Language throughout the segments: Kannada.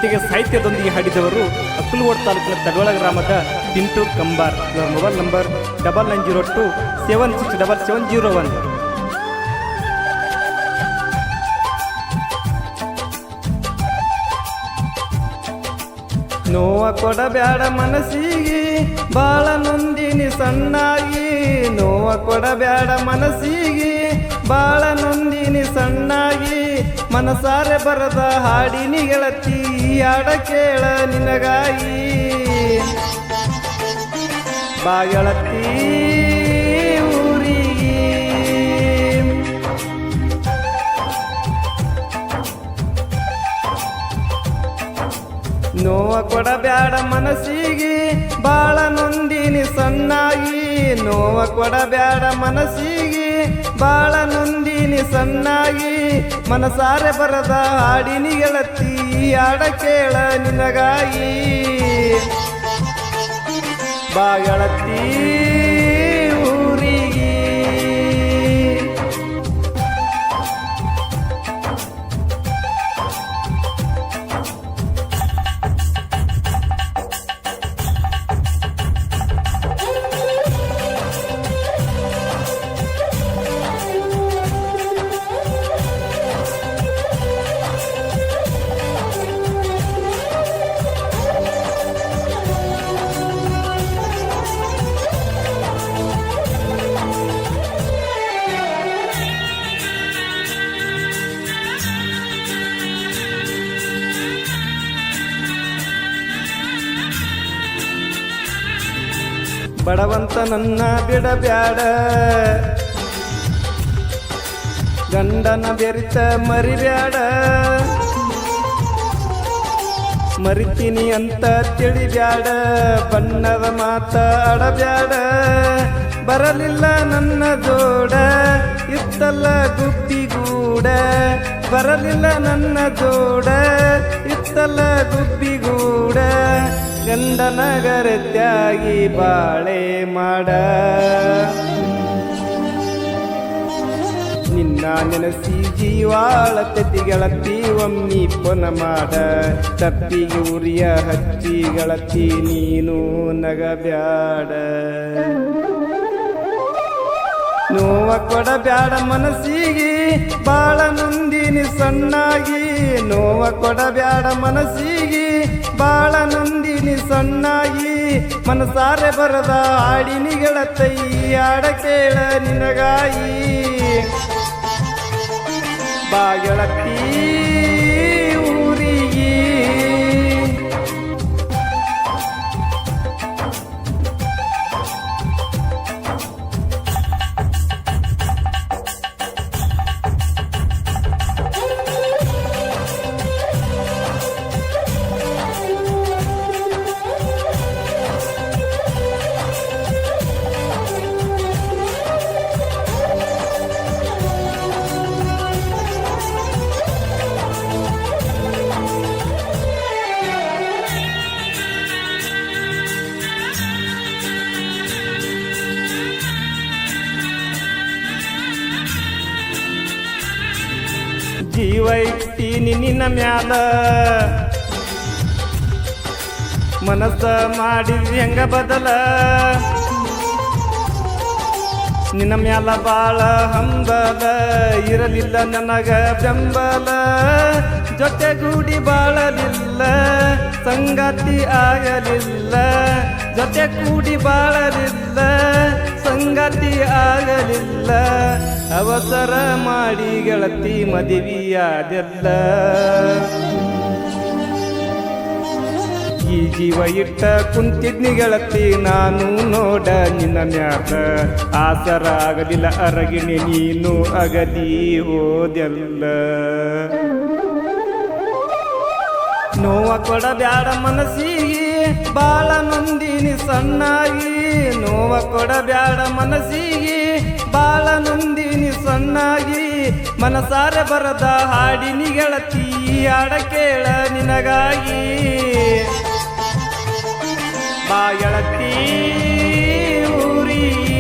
ಗೀತೆಗೆ ಸಾಹಿತ್ಯದೊಂದಿಗೆ ಹಾಡಿದವರು ಅಕ್ಕಲಕೋಟೆ ತಾಲೂಕಿನ ತಡೋಳ ಗ್ರಾಮದ ಪಿಂಟು ಕಂಬಾರ್. ಇವರ ಮೊಬೈಲ್ ನಂಬರ್ 9902767701. ನೋವ ಕೊಡಬ್ಯಾಡ ಮನಸ್ಸಿಗೆ ಬಾಳ ನೊಂದಿನಿ ಸಣ್ಣಾಗಿ, ನೋವ ಕೊಡಬ್ಯಾಡ ಮನಸ್ಸಿಗೆ ಬಾಳ ನೊಂದಿನಿ ಸಣ್ಣಾಗಿ, ಮನಸಾರೆ ಬರದ ಹಾಡಿನಿ ಗೆಳತಿ ಹಾಡ ಕೇಳ ನಿನಗಾಗಿ, ಬಾ ಗೆಳತಿ ಊರಿಗೆ. ನೋವ ಕೊಡಬ್ಯಾಡ ಮನಸ್ಸಿಗೆ ಬಾಳ ನೊಂದಿನಿ ಸಣ್ಣಾಗಿ, ನೋವ ಕೊಡಬ್ಯಾಡ ಮನಸ್ಸಿಗೆ ಬಾಳ ನೊಂದಿನಿ ಸಣ್ಣಾಗಿ, ಮನಸಾರೆ ಬರದ ಹಾಡಿನಿ ಗೆಳತಿ ಹಾಡ ಕೇಳ ನಿನಗಾಗಿ, ಬಾ ಗೆಳತಿ ಊರಿಗೆ. ಬಡವಂತ ನನ್ನ ಬಿಡಬ್ಯಾಡ, ಗಂಡನ ಬೆರಿತ ಮರಿಬ್ಯಾಡ, ಮರಿತೀನಿ ಅಂತ ತಿಳಿಬ್ಯಾಡ, ಬಣ್ಣದ ಮಾತ ಆಡಬ್ಯಾಡ, ಬರಲಿಲ್ಲ ನನ್ನ ಜೋಡ ಇತ್ತಲ್ಲ ಗುಬ್ಬಿಗೂಡ, ಬರಲಿಲ್ಲ ನನ್ನ ಜೋಡ ಇತ್ತಲ್ಲ ಗುಬ್ಬಿಗೂಡ, ಗಂಡನ ಗರತ್ಯಾಗಿ ಬಾಳೆ ಮಾಡ, ನಿನ್ನ ನೆನಸಿ ಜೀವಾಳ ತೆತಿ ಗೆಳತಿ ಒಮ್ಮಿ ಪೊನ ಮಾಡ, ತಪ್ಪಿಗೆ ಉರಿಯ ಹಚ್ಚಿ ಗೆಳತಿ ನೀನು ನಗಬ್ಯಾಡ. ನೋವ ಕೊಡಬ್ಯಾಡ ಮನಸ್ಸಿಗೆ ಬಾಳ ನೊಂದಿನಿ ಸಣ್ಣಾಗಿ, ನೋವ ಕೊಡಬ್ಯಾಡ ಮನಸ್ಸಿಗೆ ಬಾಳ ನೊಂದಿನಿ ಸಣ್ಣಾಗಿ, ಮನಸಾರೆ ಬರದ ಹಾಡಿನಿ ಗೆಳತೈ ಹಾಡ ಕೇಳ ನಿನಗಾಗಿ, ಬಾ ಗೆಳತಿ ಊರಿಗೆ. ಜೀವ ಇಟ್ಟೀನಿ ನಿನ್ನ ಮ್ಯಾಲ, ಮನಸ್ಸ ಮಾಡಿದ್ವಿ ಹೆಂಗ ಬದಲ, ನಿನ್ನ ಮ್ಯಾಲ ಬಾಳ ಹಂಬಲ, ಇರಲಿಲ್ಲ ನನಗ ಬೆಂಬಲ, ಜೊತೆಗೂಡಿ ಬಾಳಲಿಲ್ಲ ಸಂಗಾತಿ ಆಗಲಿಲ್ಲ, ಜೊತೆ ಕೂಡಿ ಬಾಳಲಿಲ್ಲ ಸಂಗಾತಿ ಆಗಲಿಲ್ಲ, ಅವಸರ ಮಾಡಿ ಗೆಳತಿ ಮದುವೆಯಾದೆಲ್ಲ, ಈ ಜೀವ ಇಟ್ಟ ಕುಂತಿದ್ನಿ ಗೆಳತಿ ನಾನು ನೋಡ ನಿನ್ನ ಮ್ಯಾಲ, ಆಸರ ಆಗಲಿಲ್ಲ ಅರಗಿಣಿ ನೀನು ಅಗದಿ ಹೋದೆಲ್ಲ. ನೋವ ಕೊಡಬ್ಯಾಡ ಮನಸ್ಸಿಗೆ ಬಾಳ ನೊಂದಿನಿ ಸಣ್ಣಾಗಿ, ನೋವ ಕೊಡಬ್ಯಾಡ ಮನಸ್ಸಿಗೆ ಬಾಳ ನೊಂದಿನಿ ಸಣ್ಣಾಗಿ, ಮನಸಾರೆ ಬರದ ಹಾಡಿನಿ ಗೆಳತಿ ಹಾಡ ಕೇಳ ನಿನಗಾಗಿ, ಬಾ ಗೆಳತಿ ಊರಿಗೆ.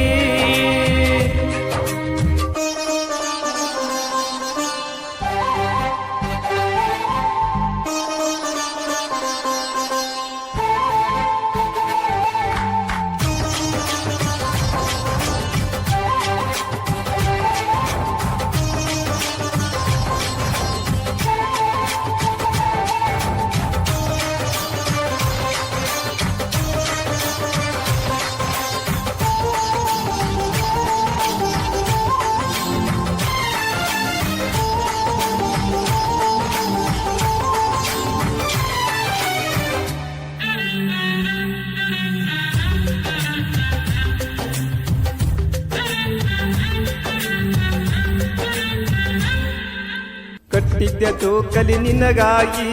ಕಟ್ಟಿದ್ದೆ ಚೋಕಲಿ ನಿನಗಾಗಿ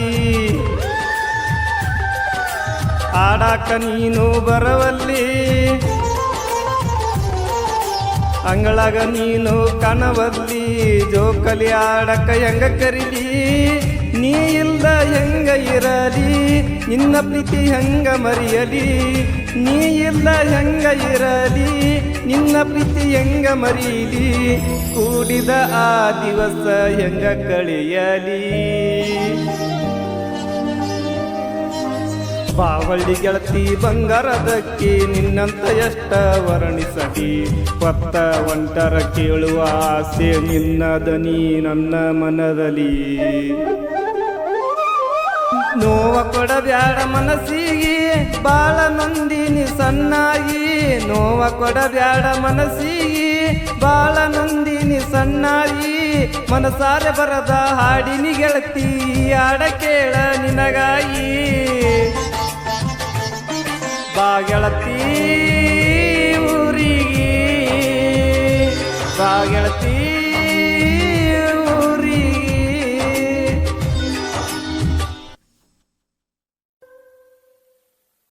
ಆಡಾಕ ನೀನು ಬರವಲ್ಲಿ ಅಂಗಳಾಗ ನೀನು ಕಣವಲ್ಲಿ ಜೋಕಲಿ ಆಡಕ ಹೆಂಗ ಕರೀಲಿ ನೀ ಇಲ್ದ ಹೆಂಗ ಇರಲಿ ನಿನ್ನ ಪ್ರೀತಿ ಹೆಂಗ ಮರೆಯಲಿ ನೀ ಇಲ್ದ ಹೆಂಗ ಇರಲಿ ನಿನ್ನ ಪ್ರೀತಿ ಹೆಂಗ ಮರೀಲಿ ಕೂಡಿದ ಆ ದಿವಸ ಹೆಂಗ ಕಳೆಯಲಿ ಬಾವಳ್ಳಿ ಗೆಳತಿ ಬಂಗಾರದಕ್ಕೆ ನಿನ್ನಂತ ಎಷ್ಟ ವರ್ಣಿಸಲಿ ಹೊತ್ತ ಒಂಟರ ಕೇಳುವ ಆಸೆ ನಿನ್ನದನಿ ನನ್ನ ಮನದಲ್ಲಿ ನೋವ ಕೊಡಬ್ಯಾಡ ಮನಸ್ಸಿಗೆ ಬಾಳ ನಂದಿನಿ ಸಣ್ಣಾಗಿ ನೋವ ಕೊಡಬ್ಯಾಡ ಮನಸ್ಸಿಗೆ ಬಾಳ ನಂದಿನಿ ಸಣ್ಣಾಗಿ ಮನಸಾರೆ ಬರದ ಹಾಡಿನಿ ಗೆಳತಿ ಹಾಡ ಕೇಳ ನಿನಗಾಗಿ ಬಾ ಗೆಳತಿ ಊರಿಗೆ ಬಾ ಗೆಳತಿ